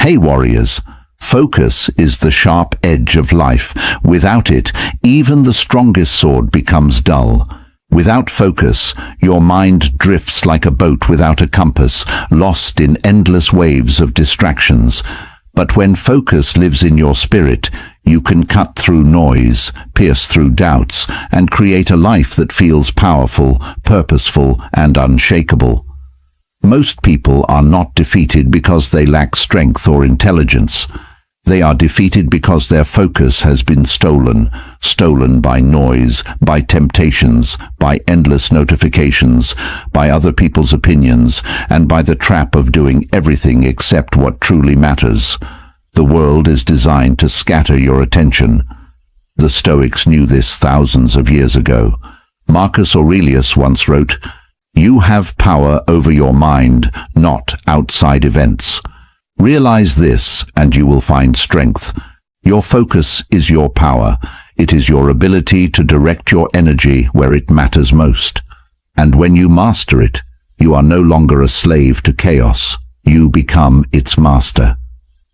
Hey warriors, focus is the sharp edge of life. Without it, even the strongest sword becomes dull. Without focus, your mind drifts like a boat without a compass, lost in endless waves of distractions. But when focus lives in your spirit, you can cut through noise, pierce through doubts, and create a life that feels powerful, purposeful, and unshakable. Most people are not defeated because they lack strength or intelligence. They are defeated because their focus has been stolen by noise, by temptations, by endless notifications, by other people's opinions, and by the trap of doing everything except what truly matters. The world is designed to scatter your attention. The Stoics knew this thousands of years ago. Marcus Aurelius once wrote, "You have power over your mind, not outside events." Realize this, and you will find strength. Your focus is your power. It is your ability to direct your energy where it matters most. And when you master it, you are no longer a slave to chaos. You become its master.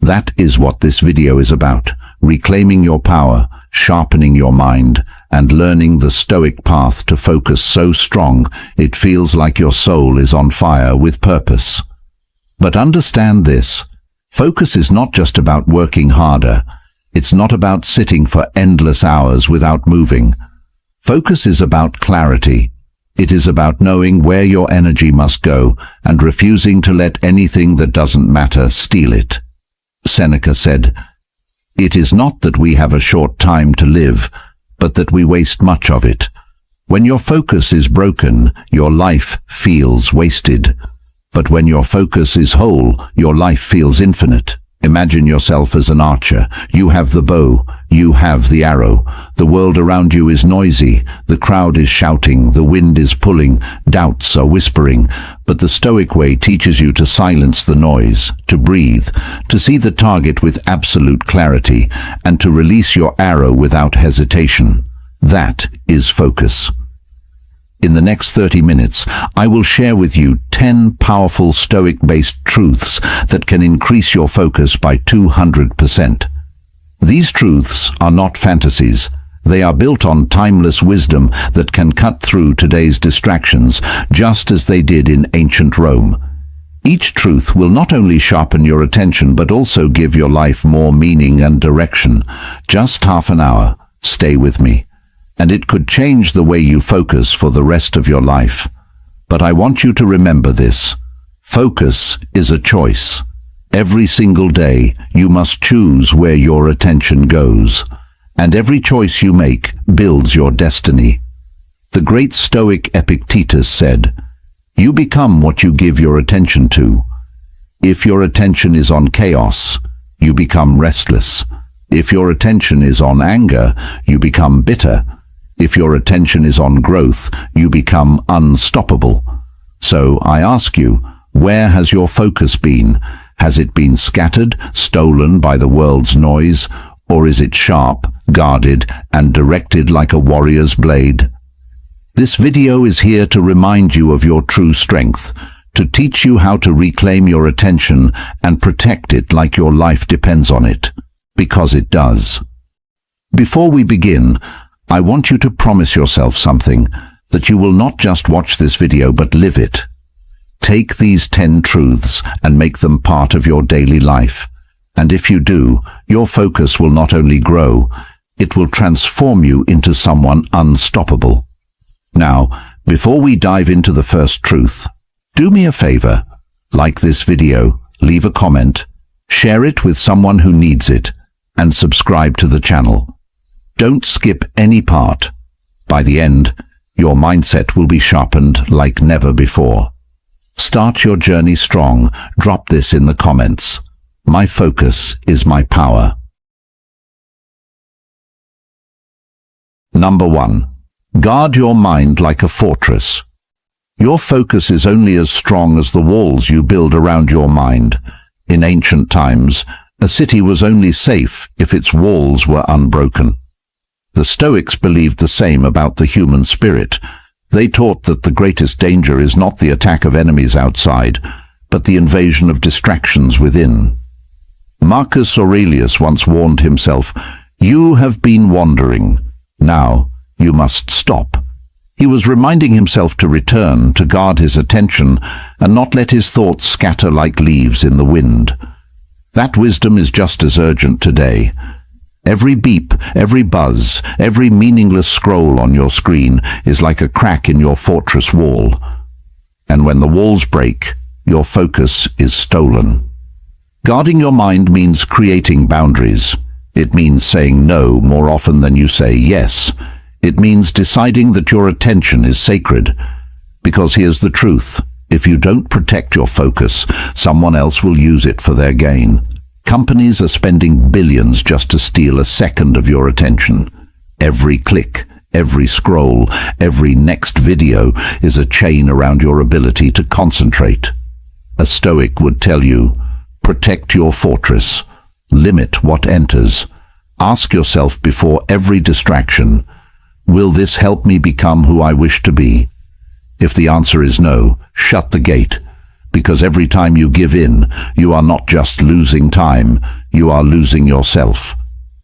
That is what this video is about: reclaiming your power, sharpening your mind, and learning the Stoic path to focus so strong it feels like your soul is on fire with purpose. But understand this: focus is not just about working harder. It's not about sitting for endless hours without moving. Focus is about clarity. It is about knowing where your energy must go and refusing to let anything that doesn't matter steal it. Seneca said, "It is not that we have a short time to live, but that we waste much of it." When your focus is broken, your life feels wasted. But when your focus is whole, your life feels infinite. Imagine yourself as an archer. You have the bow, you have the arrow. The world around you is noisy, the crowd is shouting, the wind is pulling, doubts are whispering. But the Stoic way teaches you to silence the noise, to breathe, to see the target with absolute clarity, and to release your arrow without hesitation. That is focus. In the next 30 minutes, I will share with you 10 powerful Stoic-based truths that can increase your focus by 200%. These truths are not fantasies. They are built on timeless wisdom that can cut through today's distractions, just as they did in ancient Rome. Each truth will not only sharpen your attention, but also give your life more meaning and direction. Just half an hour. Stay with me. And it could change the way you focus for the rest of your life. But I want you to remember this: focus is a choice. Every single day, you must choose where your attention goes. And every choice you make builds your destiny. The great Stoic Epictetus said, "You become what you give your attention to." If your attention is on chaos, you become restless. If your attention is on anger, you become bitter. If your attention is on growth, you become unstoppable. So I ask you, where has your focus been? Has it been scattered, stolen by the world's noise, or is it sharp, guarded, and directed like a warrior's blade? This video is here to remind you of your true strength, to teach you how to reclaim your attention and protect it like your life depends on it, because it does. Before we begin, I want you to promise yourself something: that you will not just watch this video but live it. Take these 10 truths and make them part of your daily life. And if you do, your focus will not only grow, it will transform you into someone unstoppable. Now, before we dive into the first truth, do me a favor: like this video, leave a comment, share it with someone who needs it, and subscribe to the channel. Don't skip any part. By the end, your mindset will be sharpened like never before. Start your journey strong. Drop this in the comments: "My focus is my power." Number 1. Guard your mind like a fortress. Your focus is only as strong as the walls you build around your mind. In ancient times, a city was only safe if its walls were unbroken. The Stoics believed the same about the human spirit. They taught that the greatest danger is not the attack of enemies outside, but the invasion of distractions within. Marcus Aurelius once warned himself, "You have been wandering. Now you must stop." He was reminding himself to return, to guard his attention, and not let his thoughts scatter like leaves in the wind. That wisdom is just as urgent today. Every beep, every buzz, every meaningless scroll on your screen is like a crack in your fortress wall. And when the walls break, your focus is stolen. Guarding your mind means creating boundaries. It means saying no more often than you say yes. It means deciding that your attention is sacred. Because here's the truth. If you don't protect your focus, someone else will use it for their gain. Companies are spending billions just to steal a second of your attention. Every click, every scroll, every next video is a chain around your ability to concentrate. A Stoic would tell you, protect your fortress. Limit what enters. Ask yourself before every distraction, will this help me become who I wish to be? If the answer is no, shut the gate. Because every time you give in, you are not just losing time, you are losing yourself.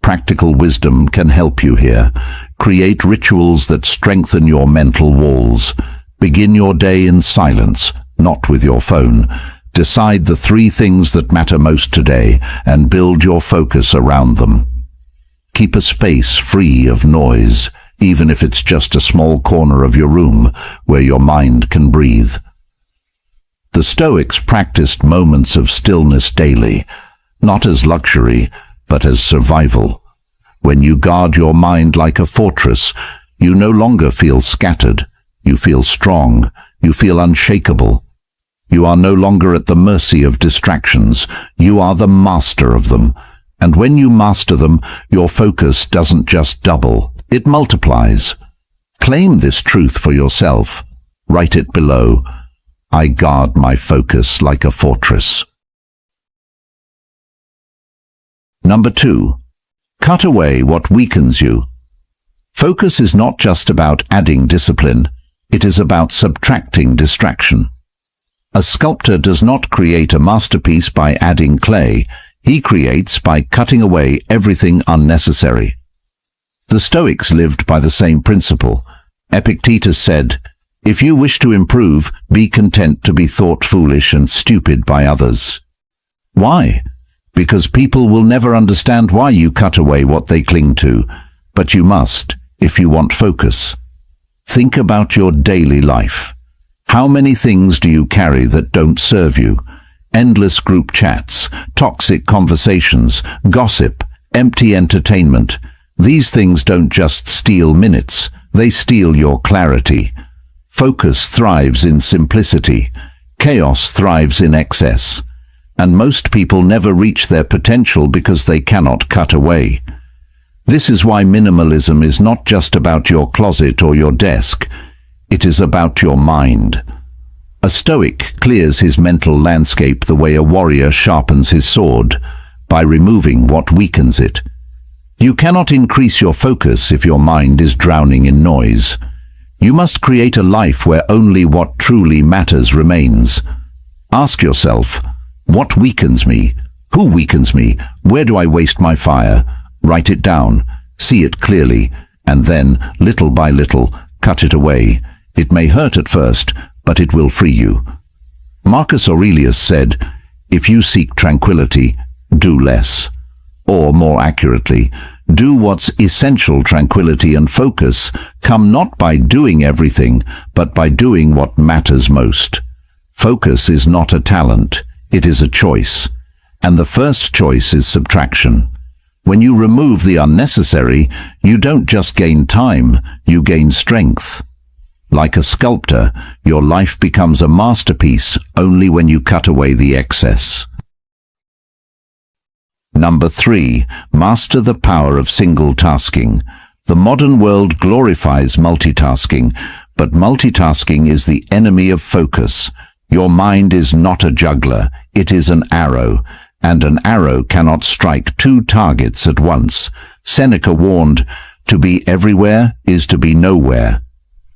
Practical wisdom can help you here. Create rituals that strengthen your mental walls. Begin your day in silence, not with your phone. Decide the 3 things that matter most today and build your focus around them. Keep a space free of noise, even if it's just a small corner of your room where your mind can breathe. The Stoics practiced moments of stillness daily, not as luxury, but as survival. When you guard your mind like a fortress, you no longer feel scattered. You feel strong. You feel unshakable. You are no longer at the mercy of distractions. You are the master of them. And when you master them, your focus doesn't just double, it multiplies. Claim this truth for yourself. Write it below. I guard my focus like a fortress. Number 2. Cut away what weakens you. Focus is not just about adding discipline, it is about subtracting distraction. A sculptor does not create a masterpiece by adding clay, he creates by cutting away everything unnecessary. The Stoics lived by the same principle. Epictetus said, "If you wish to improve, be content to be thought foolish and stupid by others." Why? Because people will never understand why you cut away what they cling to, but you must, if you want focus. Think about your daily life. How many things do you carry that don't serve you? Endless group chats, toxic conversations, gossip, empty entertainment. These things don't just steal minutes, they steal your clarity. Focus thrives in simplicity. Chaos thrives in excess. And most people never reach their potential because they cannot cut away. This is why minimalism is not just about your closet or your desk. It is about your mind. A Stoic clears his mental landscape the way a warrior sharpens his sword, by removing what weakens it. You cannot increase your focus if your mind is drowning in noise. You must create a life where only what truly matters remains. Ask yourself, what weakens me? Who weakens me? Where do I waste my fire? Write it down, see it clearly, and then, little by little, cut it away. It may hurt at first, but it will free you. Marcus Aurelius said, "If you seek tranquility, do less." Or, more accurately, do what's essential. Tranquility and focus come not by doing everything, but by doing what matters most. Focus is not a talent, it is a choice. And the first choice is subtraction. When you remove the unnecessary, you don't just gain time, you gain strength. Like a sculptor, your life becomes a masterpiece only when you cut away the excess. Number 3. Master the power of single tasking. The modern world glorifies multitasking, but multitasking is the enemy of focus. Your mind is not a juggler, it is an arrow, and an arrow cannot strike 2 targets at once. Seneca warned, "To be everywhere is to be nowhere."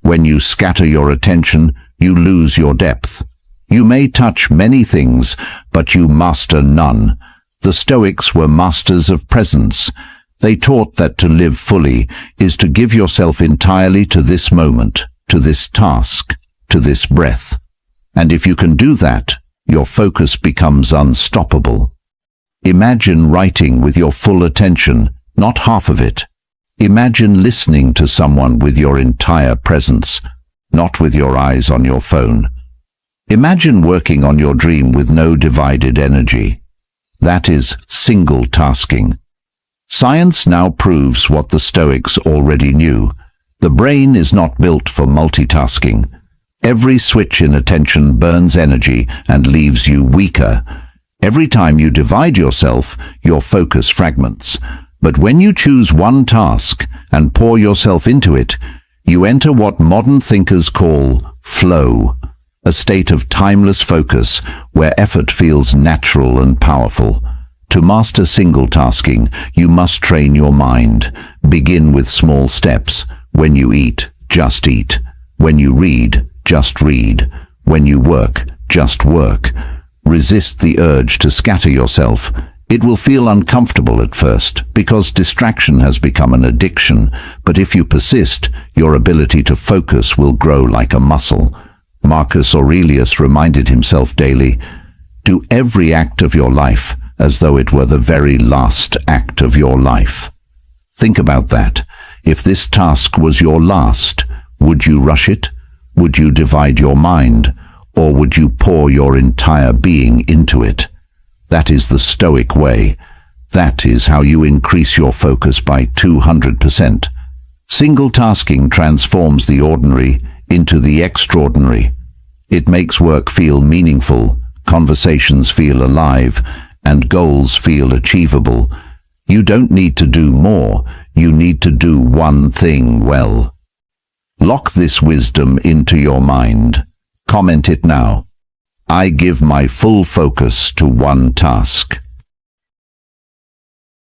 When you scatter your attention, you lose your depth. You may touch many things, but you master none. The Stoics were masters of presence. They taught that to live fully is to give yourself entirely to this moment, to this task, to this breath. And if you can do that, your focus becomes unstoppable. Imagine writing with your full attention, not half of it. Imagine listening to someone with your entire presence, not with your eyes on your phone. Imagine working on your dream with no divided energy. That is single tasking. Science now proves what the Stoics already knew. The brain is not built for multitasking. Every switch in attention burns energy and leaves you weaker. Every time you divide yourself, your focus fragments. But when you choose one task and pour yourself into it, you enter what modern thinkers call flow, a state of timeless focus where effort feels natural and powerful. To master single tasking, you must train your mind. Begin with small steps. When you eat, just eat. When you read, just read. When you work, just work. Resist the urge to scatter yourself. It will feel uncomfortable at first because distraction has become an addiction, but if you persist, your ability to focus will grow like a muscle. Marcus Aurelius reminded himself daily, "Do every act of your life as though it were the very last act of your life." Think about that. If this task was your last, would you rush it? Would you divide your mind? Or would you pour your entire being into it? That is the Stoic way. That is how you increase your focus by 200%. Single tasking transforms the ordinary into the extraordinary. It makes work feel meaningful, conversations feel alive, and goals feel achievable. You don't need to do more, you need to do one thing well. Lock this wisdom into your mind. Comment it now. I give my full focus to one task.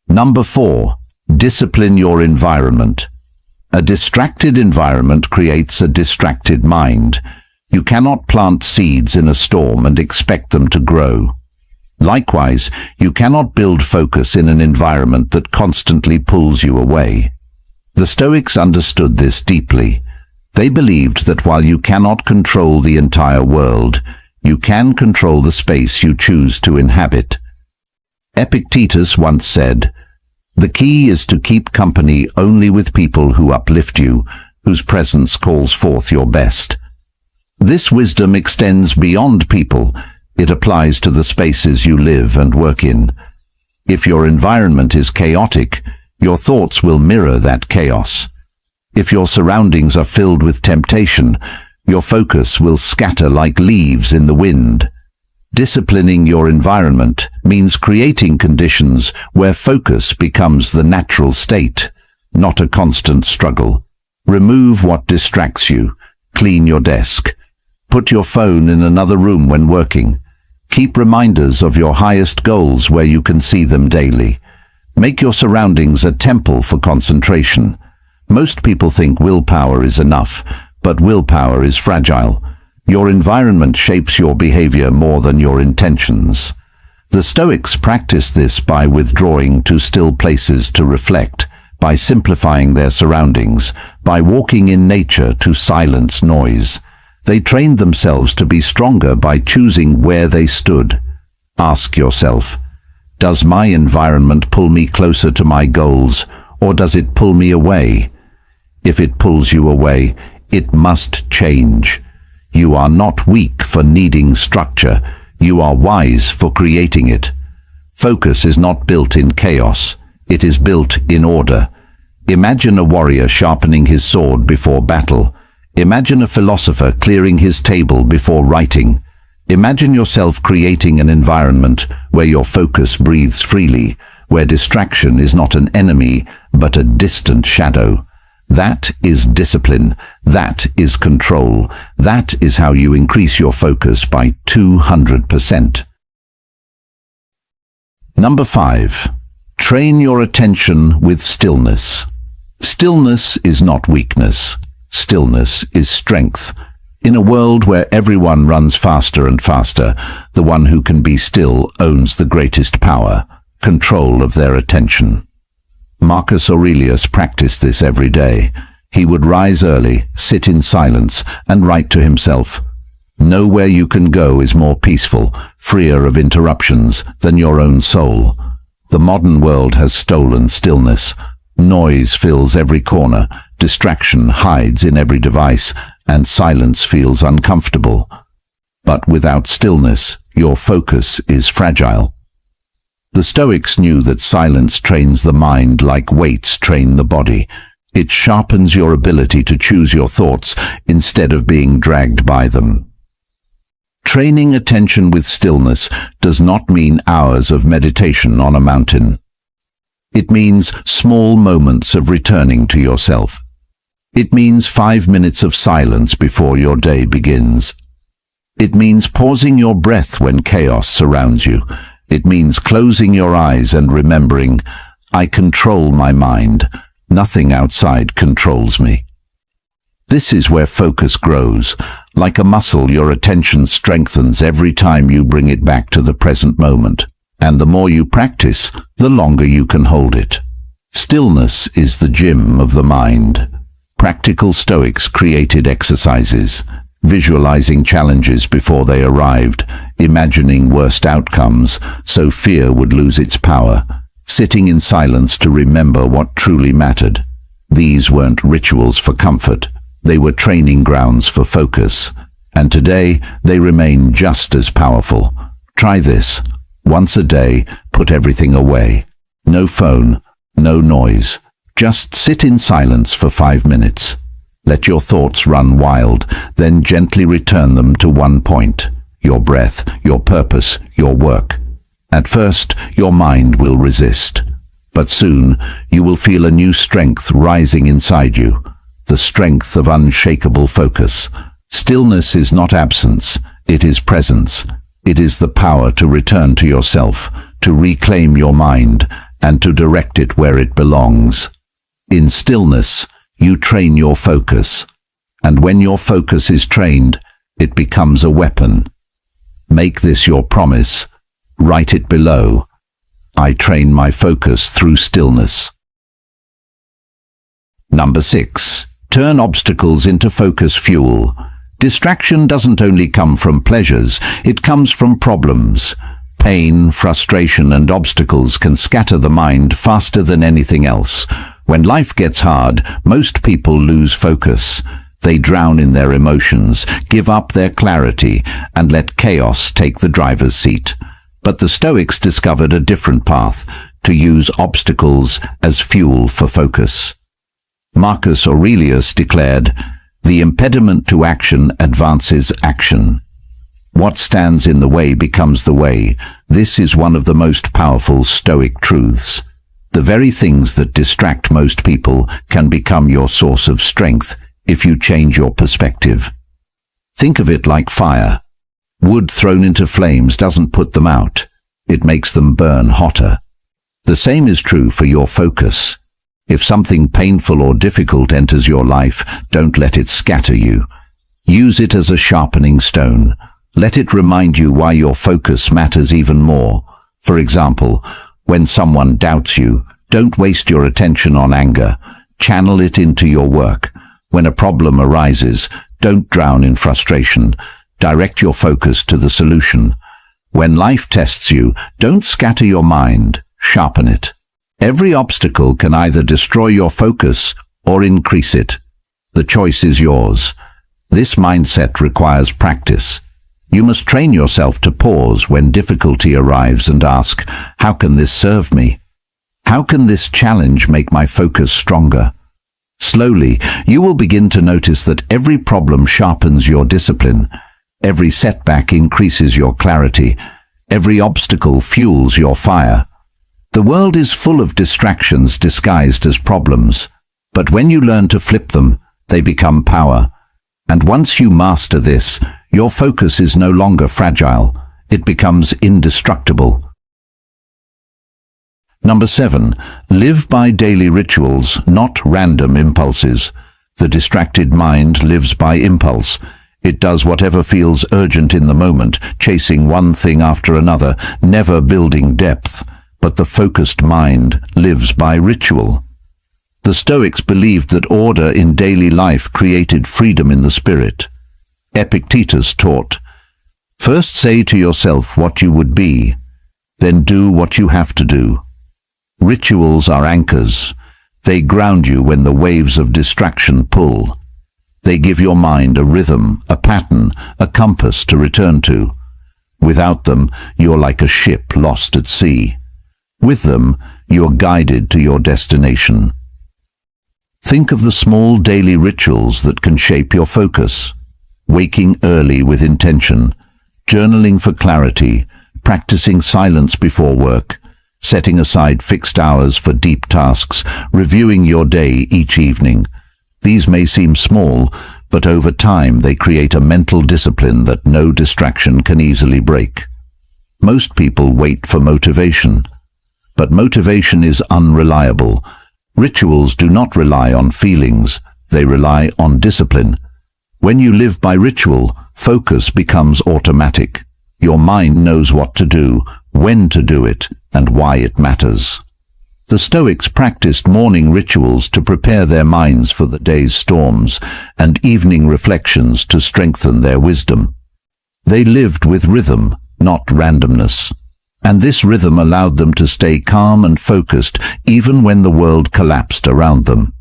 Number 4. Discipline your environment. A distracted environment creates a distracted mind. You cannot plant seeds in a storm and expect them to grow. Likewise, you cannot build focus in an environment that constantly pulls you away. The Stoics understood this deeply. They believed that while you cannot control the entire world, you can control the space you choose to inhabit. Epictetus once said, "The key is to keep company only with people who uplift you, whose presence calls forth your best." This wisdom extends beyond people. It applies to the spaces you live and work in. If your environment is chaotic, your thoughts will mirror that chaos. If your surroundings are filled with temptation, your focus will scatter like leaves in the wind. Disciplining your environment means creating conditions where focus becomes the natural state, not a constant struggle. Remove what distracts you. Clean your desk. Put your phone in another room when working. Keep reminders of your highest goals where you can see them daily. Make your surroundings a temple for concentration. Most people think willpower is enough, but willpower is fragile. Your environment shapes your behavior more than your intentions. The Stoics practiced this by withdrawing to still places to reflect, by simplifying their surroundings, by walking in nature to silence noise. They trained themselves to be stronger by choosing where they stood. Ask yourself, does my environment pull me closer to my goals, or does it pull me away? If it pulls you away, it must change. You are not weak for needing structure. You are wise for creating it. Focus is not built in chaos. It is built in order. Imagine a warrior sharpening his sword before battle. Imagine a philosopher clearing his table before writing. Imagine yourself creating an environment where your focus breathes freely, where distraction is not an enemy, but a distant shadow. That is discipline. That is control. That is how you increase your focus by 200%. Number 5. Train your attention with stillness. Stillness is not weakness. Stillness is strength. In a world where everyone runs faster and faster, the one who can be still owns the greatest power. control of their attention. Marcus Aurelius practiced this every day. He would rise early, sit in silence, and write to himself, "Nowhere you can go is more peaceful, freer of interruptions than your own soul." The modern world has stolen stillness. Noise fills every corner, distraction hides in every device, and silence feels uncomfortable. But without stillness, your focus is fragile. The Stoics knew that silence trains the mind like weights train the body. It sharpens your ability to choose your thoughts instead of being dragged by them. Training attention with stillness does not mean hours of meditation on a mountain. It means small moments of returning to yourself. It means 5 minutes of silence before your day begins. It means pausing your breath when chaos surrounds you. It means closing your eyes and remembering, "I control my mind. Nothing outside controls me." This is where focus grows. Like a muscle, your attention strengthens every time you bring it back to the present moment. And the more you practice, the longer you can hold it. Stillness is the gym of the mind. Practical Stoics created exercises, visualizing challenges before they arrived, imagining worst outcomes so fear would lose its power, sitting in silence to remember what truly mattered. These weren't rituals for comfort, they were training grounds for focus, and today they remain just as powerful. Try this. Once a day, put everything away. No phone, no noise. Just sit in silence for 5 minutes. Let your thoughts run wild, then gently return them to one point: your breath, your purpose, your work. At first, your mind will resist, but soon you will feel a new strength rising inside you, the strength of unshakable focus. Stillness is not absence, it is presence. It is the power to return to yourself, to reclaim your mind, and to direct it where it belongs. In stillness, you train your focus, and when your focus is trained, it becomes a weapon. Make this your promise. Write it below. I train my focus through stillness. Number 6. Turn obstacles into focus fuel. Distraction doesn't only come from pleasures, it comes from problems. Pain, frustration, and obstacles can scatter the mind faster than anything else. When life gets hard, most people lose focus. They drown in their emotions, give up their clarity, and let chaos take the driver's seat. But the Stoics discovered a different path: to use obstacles as fuel for focus. Marcus Aurelius declared, "The impediment to action advances action. What stands in the way becomes the way." This is one of the most powerful Stoic truths. The very things that distract most people can become your source of strength if you change your perspective. Think of it like fire. Wood thrown into flames doesn't put them out. It makes them burn hotter. The same is true for your focus. If something painful or difficult enters your life, don't let it scatter you. Use it as a sharpening stone. Let it remind you why your focus matters even more. For example, when someone doubts you, don't waste your attention on anger. Channel it into your work. When a problem arises, don't drown in frustration. Direct your focus to the solution. When life tests you, don't scatter your mind. Sharpen it. Every obstacle can either destroy your focus or increase it. The choice is yours. This mindset requires practice. You must train yourself to pause when difficulty arrives and ask, how can this serve me? How can this challenge make my focus stronger? Slowly, you will begin to notice that every problem sharpens your discipline. Every setback increases your clarity. Every obstacle fuels your fire. The world is full of distractions disguised as problems, but when you learn to flip them, they become power. And once you master this, your focus is no longer fragile. It becomes indestructible. Number 7. Live by daily rituals, not random impulses. The distracted mind lives by impulse. It does whatever feels urgent in the moment, chasing one thing after another, never building depth. but the focused mind lives by ritual. The Stoics believed that order in daily life created freedom in the spirit. Epictetus taught, "First say to yourself what you would be, then do what you have to do." Rituals are anchors. They ground you when the waves of distraction pull. They give your mind a rhythm, a pattern, a compass to return to. Without them, you're like a ship lost at sea. With them, you're guided to your destination. Think of the small daily rituals that can shape your focus. Waking early with intention, journaling for clarity, practicing silence before work, setting aside fixed hours for deep tasks, reviewing your day each evening. These may seem small, but over time they create a mental discipline that no distraction can easily break. Most people wait for motivation, but motivation is unreliable. Rituals do not rely on feelings, they rely on discipline. When you live by ritual, focus becomes automatic. Your mind knows what to do, when to do it, and why it matters. The Stoics practiced morning rituals to prepare their minds for the day's storms, and evening reflections to strengthen their wisdom. They lived with rhythm, not randomness, and this rhythm allowed them to stay calm and focused even when the world collapsed around them.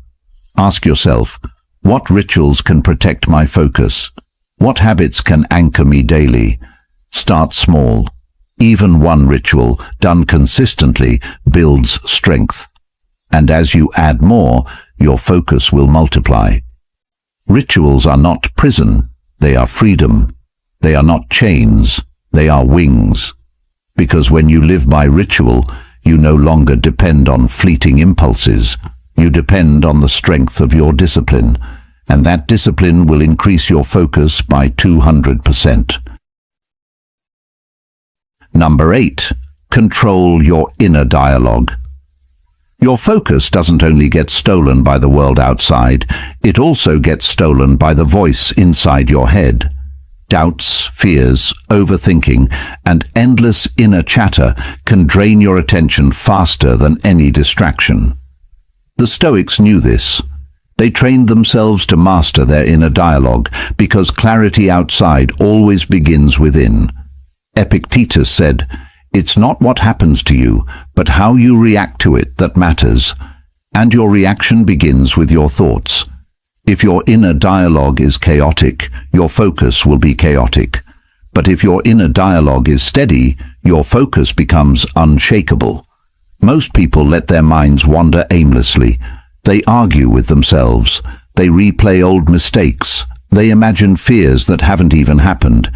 Ask yourself, what rituals can protect my focus? What habits can anchor me daily? Start small. Even one ritual, done consistently, builds strength. And as you add more, your focus will multiply. Rituals are not prison, they are freedom. They are not chains, they are wings. Because when you live by ritual, you no longer depend on fleeting impulses. You depend on the strength of your discipline, and that discipline will increase your focus by 200%. Number 8. Control your inner dialogue. Your focus doesn't only get stolen by the world outside, it also gets stolen by the voice inside your head. Doubts, fears, overthinking, and endless inner chatter can drain your attention faster than any distraction. The Stoics knew this. They trained themselves to master their inner dialogue because clarity outside always begins within. Epictetus said, "It's not what happens to you, but how you react to it that matters, and your reaction begins with your thoughts." If your inner dialogue is chaotic, your focus will be chaotic. But if your inner dialogue is steady, your focus becomes unshakable. Most people let their minds wander aimlessly. They argue with themselves. They replay old mistakes. They imagine fears that haven't even happened.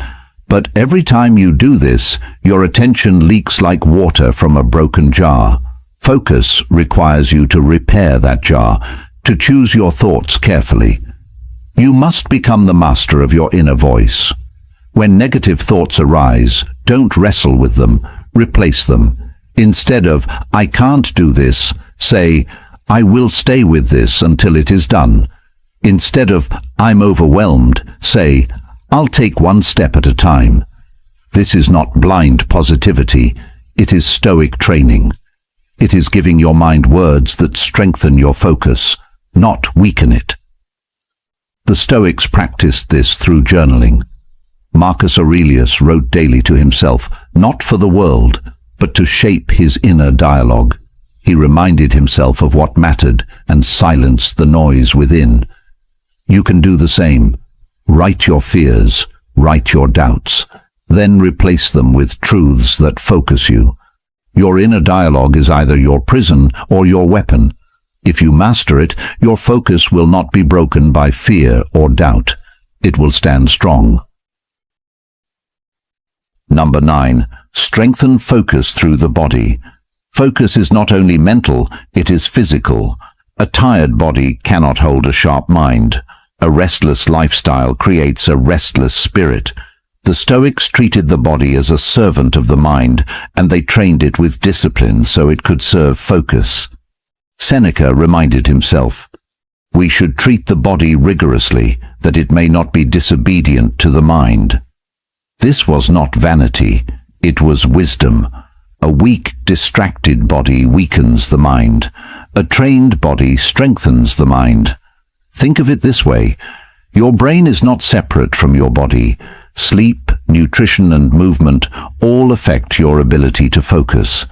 But every time you do this, your attention leaks like water from a broken jar. Focus requires you to repair that jar, to choose your thoughts carefully. You must become the master of your inner voice. When negative thoughts arise, don't wrestle with them, replace them. Instead of, "I can't do this," say, "I will stay with this until it is done." Instead of, "I'm overwhelmed," say, "I'll take one step at a time." This is not blind positivity, it is Stoic training. It is giving your mind words that strengthen your focus, not weaken it. The Stoics practiced this through journaling. Marcus Aurelius wrote daily to himself, not for the world, but to shape his inner dialogue. He reminded himself of what mattered and silenced the noise within. You can do the same. Write your fears, write your doubts, then replace them with truths that focus you. Your inner dialogue is either your prison or your weapon. If you master it, your focus will not be broken by fear or doubt. It will stand strong. Number 9. Strengthen focus through the body. Focus is not only mental, it is physical. A tired body cannot hold a sharp mind. A restless lifestyle creates a restless spirit. The Stoics treated the body as a servant of the mind, and they trained it with discipline so it could serve focus. Seneca reminded himself, "We should treat the body rigorously, that it may not be disobedient to the mind." This was not vanity, it was wisdom. A weak, distracted body weakens the mind. A trained body strengthens the mind. Think of it this way. Your brain is not separate from your body. Sleep, nutrition, and movement all affect your ability to focus.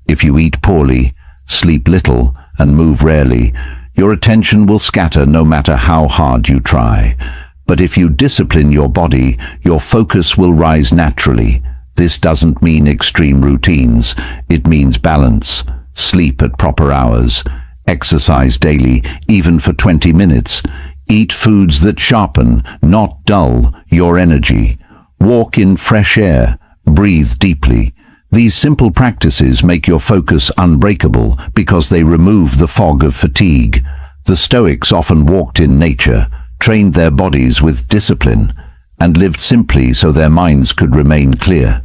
If you eat poorly, sleep little, and move rarely, your attention will scatter no matter how hard you try. But if you discipline your body, your focus will rise naturally. This doesn't mean extreme routines. It means balance. Sleep at proper hours. Exercise daily, even for 20 minutes. Eat foods that sharpen, not dull, your energy. Walk in fresh air. Breathe deeply. These simple practices make your focus unbreakable because they remove the fog of fatigue. The Stoics often walked in nature, trained their bodies with discipline, and lived simply so their minds could remain clear.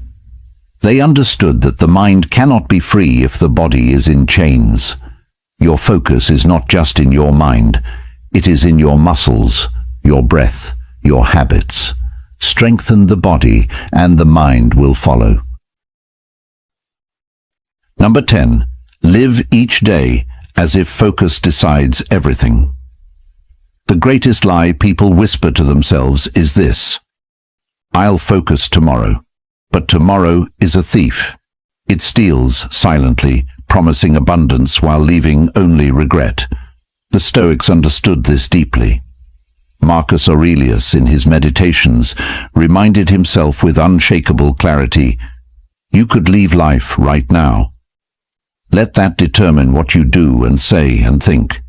They understood that the mind cannot be free if the body is in chains. Your focus is not just in your mind, it is in your muscles, your breath, your habits. Strengthen the body, and the mind will follow. Number 10. Live each day as if focus decides everything. The greatest lie people whisper to themselves is this: I'll focus tomorrow. But tomorrow is a thief. It steals silently, promising abundance while leaving only regret. The Stoics understood this deeply. Marcus Aurelius, in his Meditations, reminded himself with unshakable clarity, "You could leave life right now." Let that determine what you do and say and think.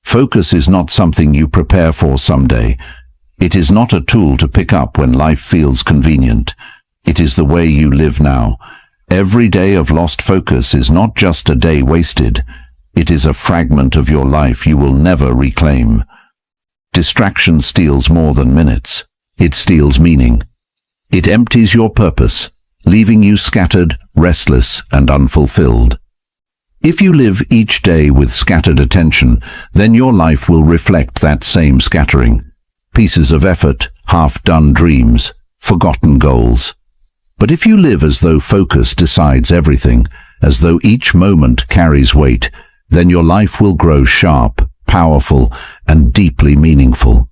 Focus is not something you prepare for someday. It is not a tool to pick up when life feels convenient. It is the way you live now. Every day of lost focus is not just a day wasted. It is a fragment of your life you will never reclaim. Distraction steals more than minutes. It steals meaning. It empties your purpose, leaving you scattered, restless, and unfulfilled. If you live each day with scattered attention, then your life will reflect that same scattering. Pieces of effort, half-done dreams, forgotten goals. But if you live as though focus decides everything, as though each moment carries weight, then your life will grow sharp, powerful, and deeply meaningful.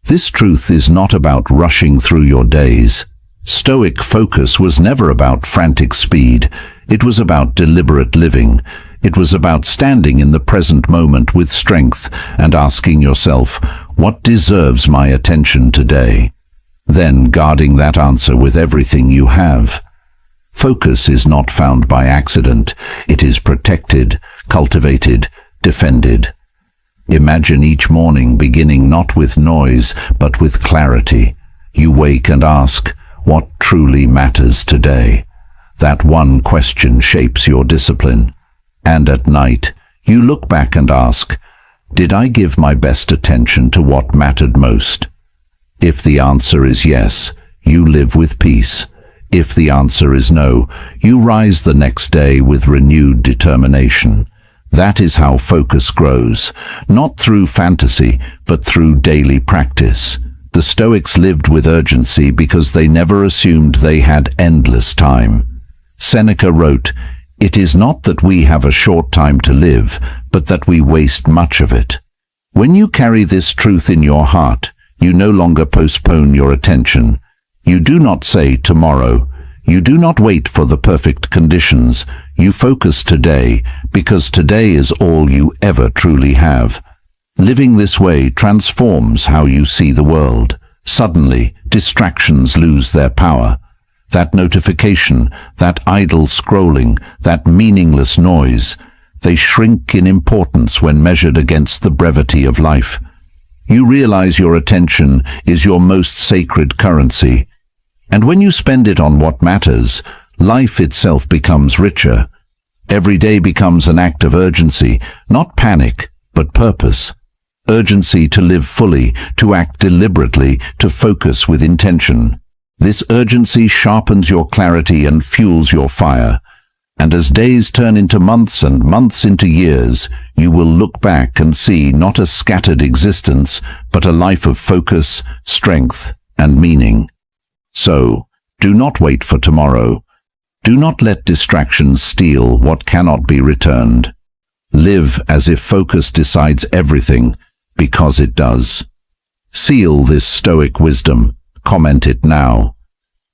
This truth is not about rushing through your days. Stoic focus was never about frantic speed. It was about deliberate living. It was about standing in the present moment with strength and asking yourself, what deserves my attention today? Then guarding that answer with everything you have. Focus is not found by accident. It is protected, cultivated, defended. Imagine each morning beginning not with noise, but with clarity. You wake and ask, what truly matters today? That one question shapes your discipline. And at night, you look back and ask, did I give my best attention to what mattered most? If the answer is yes, you live with peace. If the answer is no, you rise the next day with renewed determination. That is how focus grows, not through fantasy, but through daily practice. The Stoics lived with urgency because they never assumed they had endless time. Seneca wrote, "It is not that we have a short time to live, but that we waste much of it." When you carry this truth in your heart, you no longer postpone your attention. You do not say tomorrow. You do not wait for the perfect conditions. You focus today, because today is all you ever truly have. Living this way transforms how you see the world. Suddenly, distractions lose their power. That notification, that idle scrolling, that meaningless noise, they shrink in importance when measured against the brevity of life. You realize your attention is your most sacred currency. And when you spend it on what matters, life itself becomes richer. Every day becomes an act of urgency, not panic, but purpose. Urgency to live fully, to act deliberately, to focus with intention. This urgency sharpens your clarity and fuels your fire. And as days turn into months and months into years, you will look back and see not a scattered existence, but a life of focus, strength, and meaning. So, do not wait for tomorrow. Do not let distractions steal what cannot be returned. Live as if focus decides everything, because it does. Seal this Stoic wisdom. Comment it now.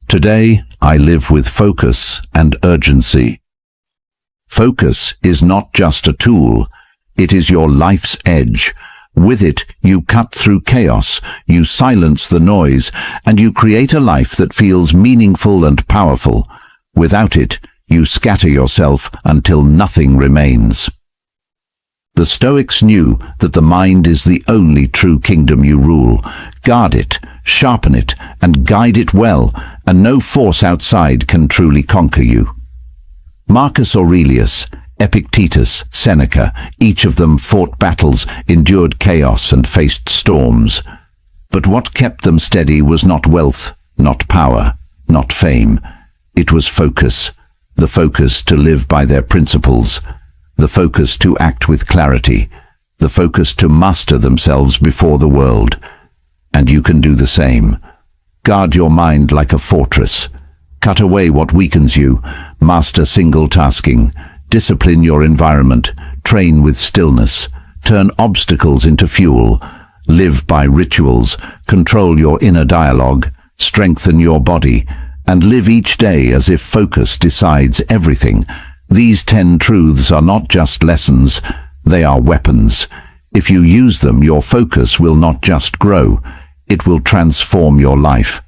Today, I live with focus and urgency. Focus is not just a tool, it is your life's edge. With it, you cut through chaos, you silence the noise, and you create a life that feels meaningful and powerful. Without it, you scatter yourself until nothing remains. The Stoics knew that the mind is the only true kingdom you rule. Guard it, sharpen it, and guide it well, and no force outside can truly conquer you. Marcus Aurelius, Epictetus, Seneca, each of them fought battles, endured chaos, and faced storms. But what kept them steady was not wealth, not power, not fame. It was focus, the focus to live by their principles, the focus to act with clarity, the focus to master themselves before the world. And you can do the same. Guard your mind like a fortress. Cut away what weakens you. Master single-tasking. Discipline your environment. Train with stillness. Turn obstacles into fuel. Live by rituals. Control your inner dialogue. Strengthen your body. And live each day as if focus decides everything. These 10 truths are not just lessons, they are weapons. If you use them, your focus will not just grow, it will transform your life.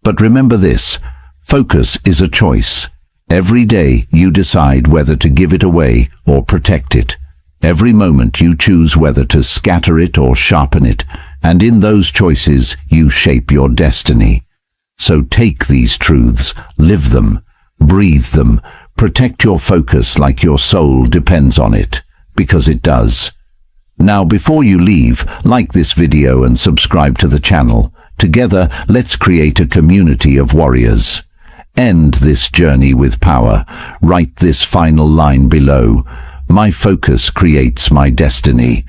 But remember this, focus is a choice. Every day you decide whether to give it away or protect it. Every moment you choose whether to scatter it or sharpen it, and in those choices you shape your destiny. So take these truths, live them, breathe them, protect your focus like your soul depends on it, because it does. Now before you leave, like this video and subscribe to the channel. Together, let's create a community of warriors. End this journey with power. Write this final line below. My focus creates my destiny.